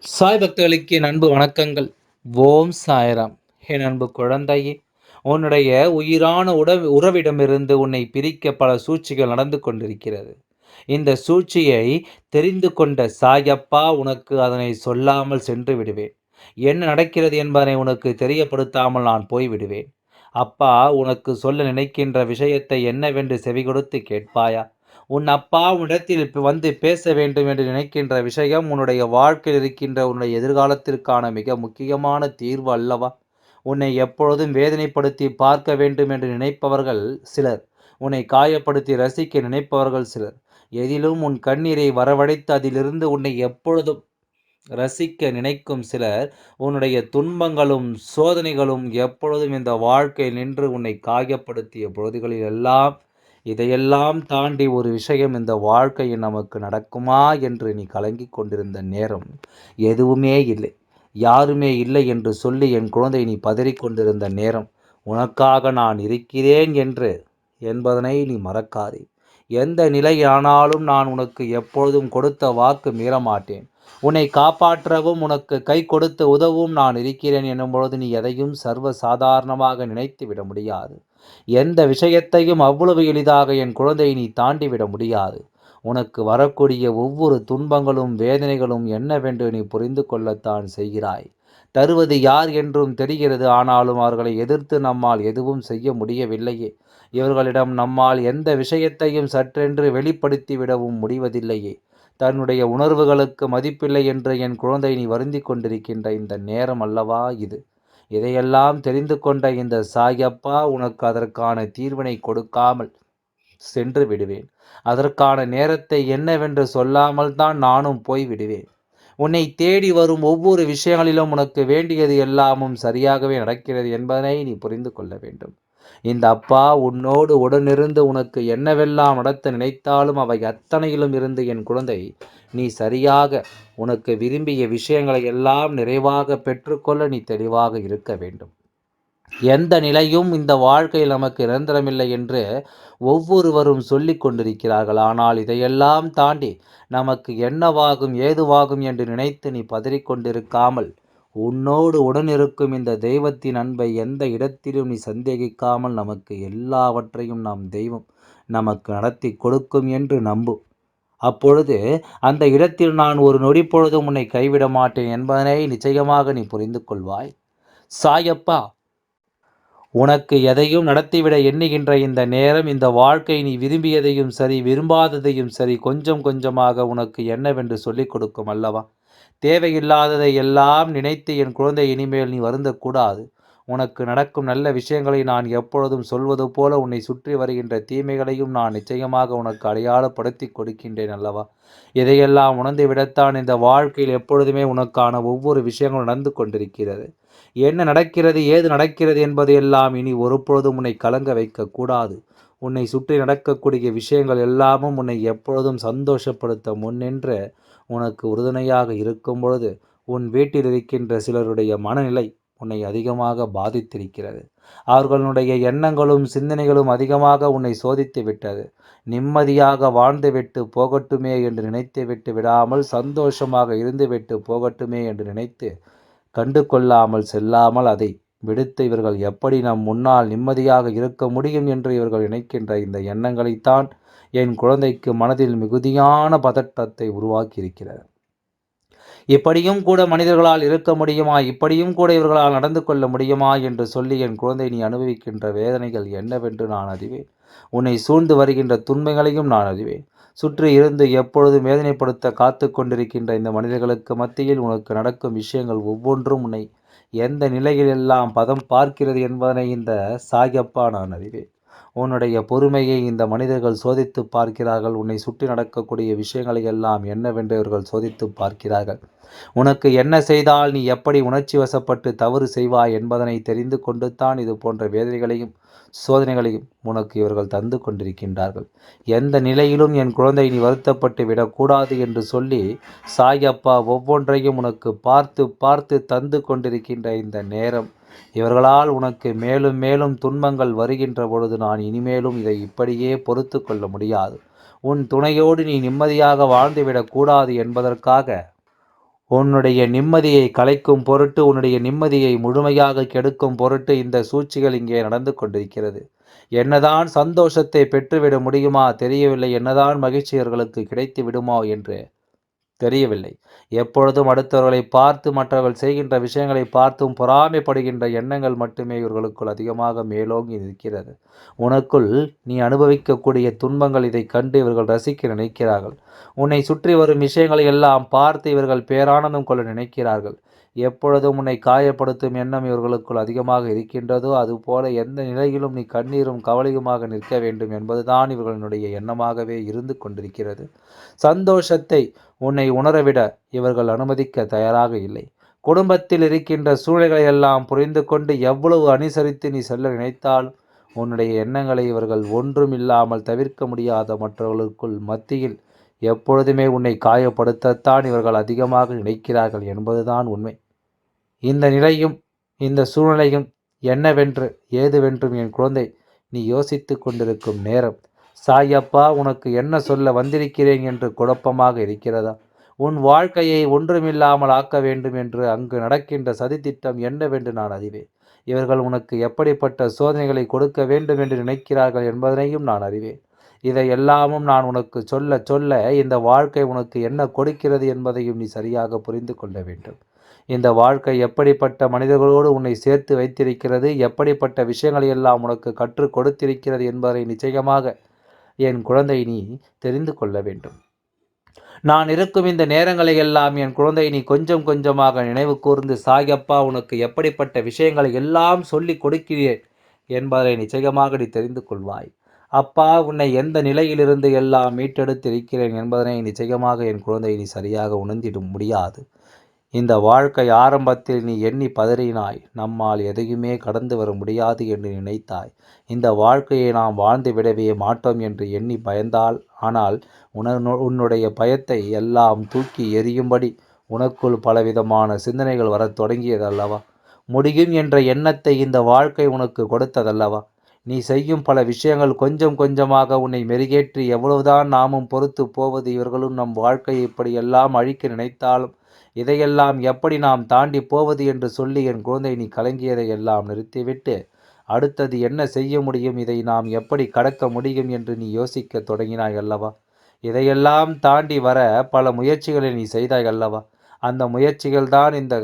சாய் பக்தர்களுக்கு என் அன்பு வணக்கங்கள். ஓம் சாய்ராம். என் அன்பு குழந்தையே, உன்னுடைய உயிரான உறவிடமிருந்து உன்னை பிரிக்க பல சூழ்ச்சிகள் நடந்து கொண்டிருக்கிறது. இந்த சூழ்ச்சியை தெரிந்து கொண்ட சாயப்பா உனக்கு அதனை சொல்லாமல் சென்று விடுவேன். என்ன நடக்கிறது என்பதனை உனக்கு தெரியப்படுத்தாமல் நான் போய்விடுவேன். அப்பா உனக்கு சொல்ல நினைக்கின்ற விஷயத்தை என்னவென்று செவிகொடுத்து கேட்பாயா? உன் அப்பா உன்னிடத்தில் வந்து பேச வேண்டும் என்று நினைக்கின்ற விஷயம் உன்னுடைய வாழ்க்கையில் இருக்கின்ற உன்னுடைய எதிர்காலத்திற்கான மிக முக்கியமான தீர்வு அல்லவா? உன்னை எப்பொழுதும் வேதனைப்படுத்தி பார்க்க வேண்டும் என்று நினைப்பவர்கள் சிலர். உன்னை காயப்படுத்தி ரசிக்க நினைப்பவர்கள் சிலர். எதிலும் உன் கண்ணீரை வரவழைத்து அதிலிருந்து உன்னை எப்பொழுதும் ரசிக்க நினைக்கும் சிலர். உன்னுடைய துன்பங்களும் சோதனைகளும் எப்பொழுதும் இந்த வாழ்க்கையில் நின்று உன்னை காயப்படுத்திய பொழுதுகளில் எல்லாம் இதையெல்லாம் தாண்டி ஒரு விஷயம் இந்த வாழ்க்கையில் நமக்கு நடக்குமா என்று நீ கலங்கிக் கொண்டிருந்த நேரம் எதுவுமே இல்லை, யாருமே இல்லை என்று சொல்லி என் குழந்தை நீ பதறிக்கொண்டிருந்த நேரம் உனக்காக நான் இருக்கிறேன் என்பதனை நீ மறக்காதே. எந்த நிலையானாலும் நான் உனக்கு எப்பொழுதும் கொடுத்த வாக்கு மீறமாட்டேன். உன்னை காப்பாற்றவும் உனக்கு கை கொடுத்து உதவும் நான் இருக்கிறேன் எனும் பொழுது நீ எதையும் சர்வ சாதாரணமாக நினைத்து விட முடியாது. எந்த விஷயத்தையும் அவ்வளவு எளிதாக என் குழந்தை நீ தாண்டிவிட முடியாது. உனக்கு வரக்கூடிய ஒவ்வொரு துன்பங்களும் வேதனைகளும் என்னவென்று நீ புரிந்து கொள்ளத்தான் செய்கிறாய். தருவது யார் என்றும் தெரிகிறது. ஆனாலும் அவர்களை எதிர்த்து நம்மால் எதுவும் செய்ய முடியவில்லையே. இவர்களிடம் நம்மால் எந்த விஷயத்தையும் சற்றென்று வெளிப்படுத்தி விடவும் முடிவதில்லையே. தன்னுடைய உணர்வுகளுக்கு மதிப்பில்லை என்று என் குழந்தை நீ வருந்தி கொண்டிருக்கின்ற இந்த நேரம் அல்லவா இது. இதையெல்லாம் தெரிந்து கொண்ட இந்த சாயப்பா உனக்கு அதற்கான தீர்வினை கொடுக்காமல் சென்று விடுவேன். அதற்கான நேரத்தை என்னவென்று சொல்லாமல் தான் நானும் போய் விடுவேன். உன்னை தேடி வரும் ஒவ்வொரு விஷயங்களிலும் உனக்கு வேண்டியது எல்லாமும் சரியாகவே நடக்கிறது என்பதனை நீ புரிந்து கொள்ள வேண்டும். இந்த அப்பா உன்னோடு உடனிருந்து உனக்கு என்னவெல்லாம் நடத்த நினைத்தாலும் அவை அத்தனையிலும் இருந்து என் குழந்தை நீ சரியாக உனக்கு விரும்பிய விஷயங்களை எல்லாம் நிறைவாக பெற்றுக்கொள்ள நீ தெளிவாக இருக்க வேண்டும். எந்த நிலையும் இந்த வாழ்க்கையில் நமக்கு நிரந்தரமில்லை என்று ஒவ்வொருவரும் சொல்லிக் கொண்டிருக்கிறார்கள். ஆனால் இதையெல்லாம் தாண்டி நமக்கு என்னவாகும் ஏதுவாகும் என்று நினைத்து நீ பதறிக்கொண்டிருக்காமல் உன்னோடு உடனிருக்கும் இந்த தெய்வத்தின் அன்பை எந்த இடத்திலும் நீ சந்தேகிக்காமல் நமக்கு எல்லாவற்றையும் தெய்வம் நமக்கு நடத்தி கொடுக்கும் என்று நம்பு. அப்பொழுது அந்த இடத்தில் நான் ஒரு நொடி பொழுதும் உன்னை கைவிட மாட்டேன் என்பதனை நிச்சயமாக நீ புரிந்து கொள்வாய். சாயப்பா உனக்கு எதையும் நடத்திவிட எண்ணுகின்ற இந்த நேரம், இந்த வாழ்க்கை நீ விரும்பியதையும் சரி விரும்பாததையும் சரி கொஞ்சம் கொஞ்சமாக உனக்கு என்னவென்று சொல்லிக் கொடுக்கும் அல்லவா? தேவையில்லாததை எல்லாம் நினைத்து என் குழந்தை இனிமேல் நீ வருந்தக்கூடாது. உனக்கு நடக்கும் நல்ல விஷயங்களை நான் எப்பொழுதும் சொல்வது போல உன்னை சுற்றி வருகின்ற தீமைகளையும் நான் நிச்சயமாக உனக்கு அடையாளப்படுத்தி கொடுக்கின்றேன் அல்லவா? இதையெல்லாம் உணர்ந்து விடத்தான் இந்த வாழ்க்கையில் எப்பொழுதுமே உனக்கான ஒவ்வொரு விஷயங்களும் நடந்து கொண்டிருக்கிறது. என்ன நடக்கிறது ஏது நடக்கிறது என்பதையெல்லாம் இனி ஒருபொழுதும் உன்னை கலங்க வைக்கக்கூடாது. உன்னை சுற்றி நடக்கக்கூடிய விஷயங்கள் எல்லாமும் உன்னை எப்பொழுதும் சந்தோஷப்படுத்த முன்னின்று உனக்கு உறுதுணையாக இருக்கும் பொழுது உன் வீட்டில் இருக்கின்ற சிலருடைய மனநிலை உன்னை அதிகமாக பாதித்திருக்கிறது. அவர்களுடைய எண்ணங்களும் சிந்தனைகளும் அதிகமாக உன்னை சோதித்து விட்டது. நிம்மதியாக வாழ்ந்துவிட்டு போகட்டுமே என்று நினைத்து விட்டு விடாமல் சந்தோஷமாக இருந்துவிட்டு போகட்டுமே என்று நினைத்து கண்டு கொள்ளாமல் செல்லாமல் அதை விடுத்து இவர்கள் எப்படி நம் முன்னால் நிம்மதியாக இருக்க முடியும் என்று இவர்கள் நினைக்கின்ற இந்த எண்ணங்களைத்தான் என் குழந்தைக்கு மனதில் மிகுதியான பதட்டத்தை உருவாக்கி இருக்கிறது. இப்படியும் கூட மனிதர்களால் இருக்க முடியுமா, இப்படியும் கூட இவர்களால் நடந்து கொள்ள முடியுமா என்று சொல்லி என் குழந்தை நீ அனுபவிக்கின்ற வேதனைகள் என்னவென்று நான் அறிவேன். உன்னை சூழ்ந்து வருகின்ற துன்பங்களையும் நான் அறிவேன். சுற்றி இருந்து எப்பொழுதும் வேதனைப்படுத்த காத்து கொண்டிருக்கின்ற இந்த மனிதர்களுக்கு மத்தியில் உனக்கு நடக்கும் விஷயங்கள் ஒவ்வொன்றும் உன்னை எந்த நிலையிலெல்லாம் பதம் பார்க்கிறது என்பதனை இந்த சாயப்பா நான் அறிவேன். உன்னுடைய பொறுமையை இந்த மனிதர்கள் சோதித்து பார்க்கிறார்கள். உன்னை சுற்றி நடக்கக்கூடிய விஷயங்களை எல்லாம் என்னவென்று இவர்கள் சோதித்து பார்க்கிறார்கள். உனக்கு என்ன செய்தால் நீ எப்படி உணர்ச்சி வசப்பட்டு தவறு செய்வாய் என்பதனை தெரிந்து கொண்டு தான் இது போன்ற வேதனைகளையும் சோதனைகளையும் உனக்கு இவர்கள் தந்து கொண்டிருக்கின்றார்கள். எந்த நிலையிலும் என் குழந்தை நீ வருத்தப்பட்டு விடக்கூடாது என்று சொல்லி சாயப்பா ஒவ்வொன்றையும் உனக்கு பார்த்து பார்த்து தந்து கொண்டிருக்கின்ற இந்த நேரம் இவர்களால் உனக்கு மேலும் மேலும் துன்பங்கள் வருகின்ற பொழுது நான் இனிமேலும் இதை இப்படியே பொறுத்து கொள்ள முடியாது. உன் துணையோடு நீ நிம்மதியாக வாழ்ந்துவிடக்கூடாது என்பதற்காக உன்னுடைய நிம்மதியை கலைக்கும் பொருட்டு, உன்னுடைய நிம்மதியை முழுமையாக கெடுக்கும் பொருட்டு இந்த சூழ்ச்சிகள் இங்கே நடந்து கொண்டிருக்கிறது. என்னதான் சந்தோஷத்தை பெற்றுவிட முடியுமா தெரியவில்லை. என்னதான் மகிழ்ச்சி இவர்களுக்கு கிடைத்து விடுமோ என்று தெரியவில்லை. எப்பொழுதும் அடுத்தவர்களை பார்த்து, மற்றவர்கள் செய்கின்ற விஷயங்களை பார்த்தும் பொறாமைப்படுகின்ற எண்ணங்கள் மட்டுமே இவர்களுக்குள் அதிகமாக மேலோங்கி நிற்கிறது. உனக்குள் நீ அனுபவிக்கக்கூடிய துன்பங்கள் இதைக் கண்டு இவர்கள் ரசிக்க நினைக்கிறார்கள். உன்னை சுற்றி வரும் விஷயங்களை எல்லாம் பார்த்து இவர்கள் பேரானந்தம் கொள்ள நினைக்கிறார்கள். எப்பொழுதும் உன்னை காயப்படுத்தும் எண்ணம் இவர்களுக்குள் அதிகமாக இருக்கின்றதோ, அதுபோல எந்த நிலையிலும் நீ கண்ணீரும் கவலையுமாக நிற்க வேண்டும் என்பதுதான் இவர்களுடைய எண்ணமாகவே இருந்து கொண்டிருக்கிறது. சந்தோஷத்தை உன்னை உணரவிட இவர்கள் அனுமதிக்க தயாராக இல்லை. குடும்பத்தில் இருக்கின்ற சூழ்நிலைகளை எல்லாம் புரிந்து கொண்டு எவ்வளவு அனுசரித்து நீ செல்ல நினைத்தாலும் உன்னுடைய எண்ணங்களை இவர்கள் ஒன்றுமில்லாமல் தவிர்க்க முடியாத மற்றவர்களுக்குள் மத்தியில் எப்பொழுதுமே உன்னை காயப்படுத்தத்தான் இவர்கள் அதிகமாக நினைக்கிறார்கள் என்பதுதான் உண்மை. இந்த நிலையும் இந்த சூழ்நிலையும் என்னவென்று ஏதுவென்றும் என் குழந்தை நீ யோசித்து கொண்டிருக்கும் நேரம், சாயப்பா உனக்கு என்ன சொல்ல வந்திருக்கிறேன் என்று குழப்பமாக இருக்கிறதா? உன் வாழ்க்கையை ஒன்றுமில்லாமல் ஆக்க வேண்டும் என்று அங்கு நடக்கின்ற சதித்திட்டம் என்னவென்று நான் அறிவேன். இவர்கள் உனக்கு எப்படிப்பட்ட சோதனைகளை கொடுக்க வேண்டும் என்று நினைக்கிறார்கள் என்பதனையும் நான் அறிவேன். இதை எல்லாமும் நான் உனக்கு சொல்ல சொல்ல இந்த வாழ்க்கை உனக்கு என்ன கொடுக்கிறது என்பதையும் நீ சரியாக புரிந்து கொள்ள வேண்டும். இந்த வாழ்க்கை எப்படிப்பட்ட மனிதர்களோடு உன்னை சேர்த்து வைத்திருக்கிறது, எப்படிப்பட்ட விஷயங்களை எல்லாம் உனக்கு கற்றுக் கொடுத்திருக்கிறது என்பதை நிச்சயமாக என் குழந்தை நீ தெரிந்து கொள்ள வேண்டும். நான் இருக்கும் இந்த நேரங்களை எல்லாம் என் குழந்தை நீ கொஞ்சம் கொஞ்சமாக நினைவு கூர்ந்து, சாயப்பா உனக்கு எப்படிப்பட்ட விஷயங்களை எல்லாம் சொல்லி கொடுக்கிறேன் என்பதை நிச்சயமாக நீ தெரிந்து கொள்வாய். அப்பா உன்னை எந்த நிலையிலிருந்து எல்லாம் மீட்டெடுத்து இருக்கிறேன் என்பதனை நிச்சயமாக என் குழந்தை நீ சரியாக உணர்ந்திட முடியாது. இந்த வாழ்க்கை ஆரம்பத்தில் நீ எண்ணி பதறினாய். நம்மால் எதையுமே கடந்து வர முடியாது என்று நினைத்தாய். இந்த வாழ்க்கையை நாம் வாழ்ந்து விடவே மாட்டோம் என்று எண்ணி பயந்தால், ஆனால் உன்னுடைய பயத்தை எல்லாம் தூக்கி எறியும்படி உனக்குள் பலவிதமான சிந்தனைகள் வரத் தொடங்கியது அல்லவா? முடியும் என்ற எண்ணத்தை இந்த வாழ்க்கை உனக்கு கொடுத்ததல்லவா? நீ செய்யும் பல விஷயங்கள் கொஞ்சம் கொஞ்சமாக உன்னை மெருகேற்றி எவ்வளவுதான் நாமும் பொறுத்து போவது, இவர்களும் நம் வாழ்க்கையை இப்படியெல்லாம் அழிக்க நினைத்தாலும் இதையெல்லாம் எப்படி நாம் தாண்டி போவது என்று சொல்லி என் குழந்தை நீ கலங்கியதை எல்லாம் நிறுத்திவிட்டு, அடுத்தது என்ன செய்ய முடியும், இதை நாம் எப்படி கடக்க முடியும் என்று நீ யோசிக்க தொடங்கினாய் அல்லவா? இதையெல்லாம் தாண்டி வர பல முயற்சிகளை நீ செய்தாய் அல்லவா? அந்த முயற்சிகள் தான் இந்த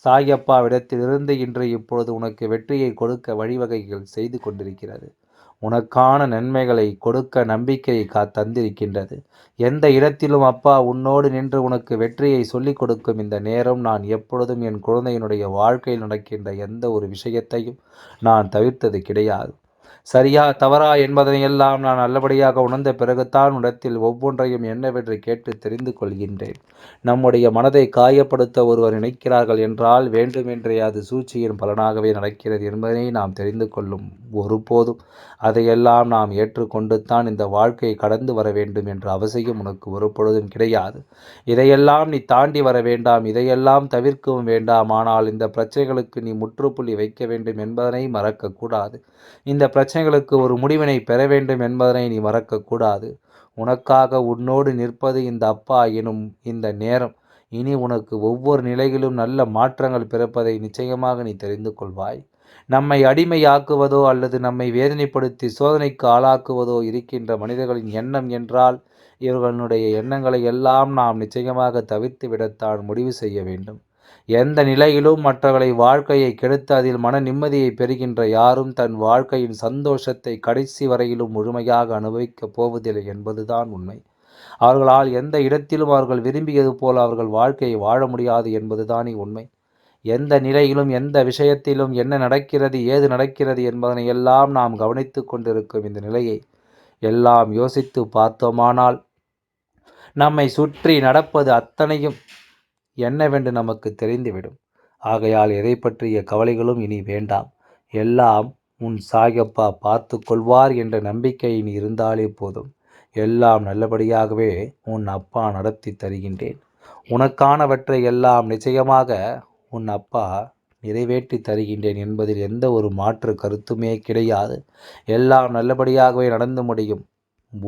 சாயப்பாவிடத்திலிருந்து இன்று இப்பொழுது உனக்கு வெற்றியை கொடுக்க வழிவகைகள் செய்து கொண்டிருக்கிறது. உனக்கான நன்மைகளை கொடுக்க நம்பிக்கையை தந்திருக்கின்றது. எந்த இடத்திலும் அப்பா உன்னோடு நின்று உனக்கு வெற்றியை சொல்லிக் கொடுக்கும் இந்த நேரம், நான் எப்பொழுதும் என் குழந்தையினுடைய வாழ்க்கையில் நடக்கின்ற எந்த ஒரு விஷயத்தையும் நான் தவிர்த்தது கிடையாது. சரியா தவறா என்பதனையெல்லாம் நான் நல்லபடியாக உணர்ந்த பிறகுதான் இடத்தில் ஒவ்வொன்றையும் என்னவென்று கேட்டு தெரிந்து கொள்கின்றேன். நம்முடைய மனதை காயப்படுத்த ஒருவர் நினைக்கிறார்கள் என்றால் வேண்டுமென்றே அது சூழ்ச்சியின் பலனாகவே நடக்கிறது என்பதனை நாம் தெரிந்து கொள்ளும் ஒருபோதும் அதையெல்லாம் நாம் ஏற்றுக்கொண்டுத்தான் இந்த வாழ்க்கையை கடந்து வர வேண்டும் என்ற அவசியம் உனக்கு ஒருபொழுதும் கிடையாது. இதையெல்லாம் நீ தாண்டி வர வேண்டாம், இதையெல்லாம் தவிர்க்கவும் வேண்டாம். ஆனால் இந்த பிரச்சனைகளுக்கு நீ முற்றுப்புள்ளி வைக்க வேண்டும் என்பதனை மறக்கக்கூடாது. இந்த பிரச்சனைகளுக்கு ஒரு முடிவினை பெற வேண்டும் என்பதனை நீ மறக்கக்கூடாது. உனக்காக உன்னோடு நிற்பது இந்த அப்பா எனும் இந்த நேரம். இனி உனக்கு ஒவ்வொரு நிலையிலும் நல்ல மாற்றங்கள் பிறப்பதை நிச்சயமாக நீ தெரிந்து கொள்வாய். நம்மை அடிமையாக்குவதோ அல்லது நம்மை வேதனைப்படுத்தி சோதனைக்கு ஆளாக்குவதோ இருக்கின்ற மனிதர்களின் எண்ணம் என்றால், இவர்களுடைய எண்ணங்களை எல்லாம் நாம் நிச்சயமாக தவிர்த்து விடத்தான் முடிவு செய்ய வேண்டும். எந்த நிலையிலும் மற்றவர்களை வாழ்க்கையை கெடுத்து அதில் மன நிம்மதியை பெறுகின்ற யாரும் தன் வாழ்க்கையின் சந்தோஷத்தை கடைசி வரையிலும் முழுமையாக அனுபவிக்கப் போவதில்லை என்பதுதான் உண்மை. அவர்களால் எந்த இடத்திலும் அவர்கள் விரும்பியது போல் அவர்கள் வாழ்க்கையை வாழ முடியாது என்பதுதானே உண்மை. எந்த நிலையிலும் எந்த விஷயத்திலும் என்ன நடக்கிறது ஏது நடக்கிறது என்பதனை எல்லாம் நாம் கவனித்து கொண்டிருக்கும் இந்த நிலையை எல்லாம் யோசித்து பார்த்தோமானால், நம்மை சுற்றி நடப்பது அத்தனையும் என்னவென்று நமக்கு தெரிந்துவிடும். ஆகையால் எதை பற்றிய கவலைகளும் இனி வேண்டாம். எல்லாம் உன் சாயப்பா பார்த்து கொள்வார் என்ற நம்பிக்கை நீ இருந்தாலே போதும். எல்லாம் நல்லபடியாகவே உன் அப்பா நடத்தி தருகின்றேன். உனக்கானவற்றை எல்லாம் நிச்சயமாக உன் அப்பா நிறைவேற்றி தருகின்றேன் என்பதில் எந்த ஒரு மாற்று கருத்துமே கிடையாது. எல்லாம் நல்லபடியாகவே நடந்து முடியும்.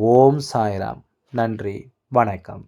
ஓம் சாய்ராம். நன்றி, வணக்கம்.